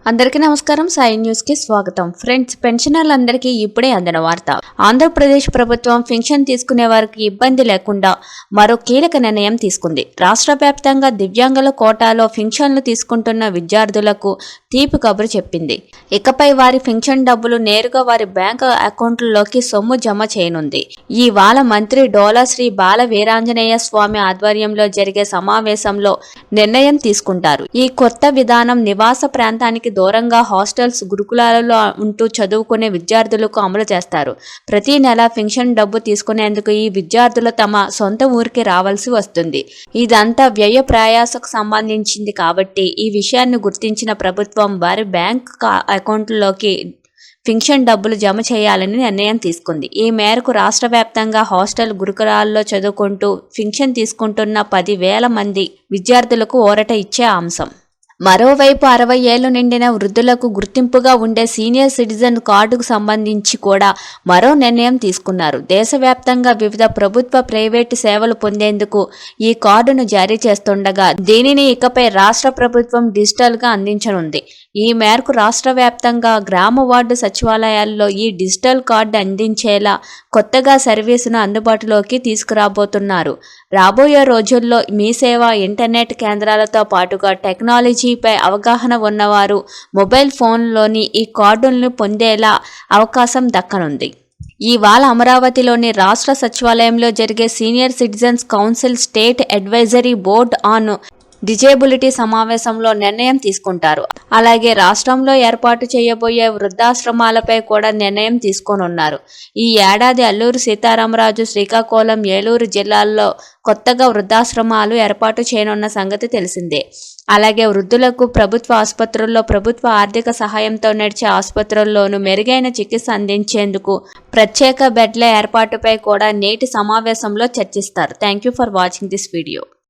అందరికీ నమస్కారం. సాయి న్యూస్ కి స్వాగతం. ఫ్రెండ్స్, పెన్షనర్లందరికీ ఇప్పుడే అందిన వార్త. ఆంధ్రప్రదేశ్ ప్రభుత్వం పెన్షన్ తీసుకునే వారికి ఇబ్బంది లేకుండా మరో కీలక నిర్ణయం తీసుకుంది. రాష్ట్ర వ్యాప్తంగా దివ్యాంగుల కోటాలో పెన్షన్లు తీసుకుంటున్న విద్యార్థులకు తీపి కబురు చెప్పింది. ఇకపై వారి పెన్షన్ డబ్బులు నేరుగా వారి బ్యాంకు అకౌంట్లలోకి సొమ్ము జమ చేయనుంది. ఇవాళ మంత్రి డోలా శ్రీ బాల వీరాంజనేయ స్వామి ఆధ్వర్యంలో జరిగే సమావేశంలో నిర్ణయం తీసుకుంటారు. ఈ కొత్త విధానం నివాస ప్రాంతానికి దూరంగా హాస్టల్స్, గురుకులాలలో ఉంటూ చదువుకునే విద్యార్థులకు అమలు చేస్తారు. ప్రతి నెల పెన్షన్ డబ్బు తీసుకునేందుకు ఈ విద్యార్థులు తమ సొంత ఊరికి రావాల్సి వస్తుంది. ఇదంతా వ్యయ ప్రయాసకు సంబంధించింది కాబట్టి ఈ విషయాన్ని గుర్తించిన ప్రభుత్వం వారి బ్యాంక్ అకౌంట్లలోకి పెన్షన్ డబ్బులు జమ చేయాలని నిర్ణయం తీసుకుంది. ఈ మేరకు రాష్ట్ర వ్యాప్తంగా హాస్టల్, గురుకులాల్లో చదువుకుంటూ పెన్షన్ తీసుకుంటున్న 10,000 మంది విద్యార్థులకు ఊరట ఇచ్చే అంశం. మరోవైపు 60 ఏళ్లు నిండిన వృద్ధులకు గుర్తింపుగా ఉండే సీనియర్ సిటిజన్ కార్డుకు సంబంధించి కూడా మరో నిర్ణయం తీసుకున్నారు. దేశవ్యాప్తంగా వివిధ ప్రభుత్వ, ప్రైవేటు సేవలు పొందేందుకు ఈ కార్డును జారీ చేస్తుండగా దీనిని ఇకపై రాష్ట్ర ప్రభుత్వం డిజిటల్గా అందించనుంది. ఈ మేరకు రాష్ట్ర వ్యాప్తంగా గ్రామ వార్డు సచివాలయాల్లో ఈ డిజిటల్ కార్డు అందించేలా కొత్తగా సర్వీసును అందుబాటులోకి తీసుకురాబోతున్నారు. రాబోయే రోజుల్లో మీ సేవ ఇంటర్నెట్ కేంద్రాలతో పాటుగా టెక్నాలజీపై అవగాహన ఉన్నవారు మొబైల్ ఫోన్లోని ఈ కార్డులను పొందేలా అవకాశం దక్కనుంది. ఇవాళ అమరావతిలోని రాష్ట్ర సచివాలయంలో జరిగే senior citizens council state advisory board on disability సమావేశంలో నిర్ణయం తీసుకుంటారు. అలాగే రాష్ట్రంలో ఏర్పాటు చేయబోయే వృద్ధాశ్రమాలపై కూడా నిర్ణయం తీసుకోనున్నారు. ఈ ఏడాది అల్లూరు సీతారామరాజు, శ్రీకాకుళం, ఏలూరు జిల్లాల్లో కొత్తగా వృద్ధాశ్రమాలు ఏర్పాటు చేయనున్న సంగతి తెలిసిందే. అలాగే వృద్ధులకు ప్రభుత్వ ఆసుపత్రుల్లో, ప్రభుత్వ ఆర్థిక సహాయంతో నడిచే ఆసుపత్రుల్లోనూ మెరుగైన చికిత్స అందించేందుకు ప్రత్యేక బెడ్ల ఏర్పాటుపై కూడా నేటి సమావేశంలో చర్చిస్తారు. Thank you for watching this video.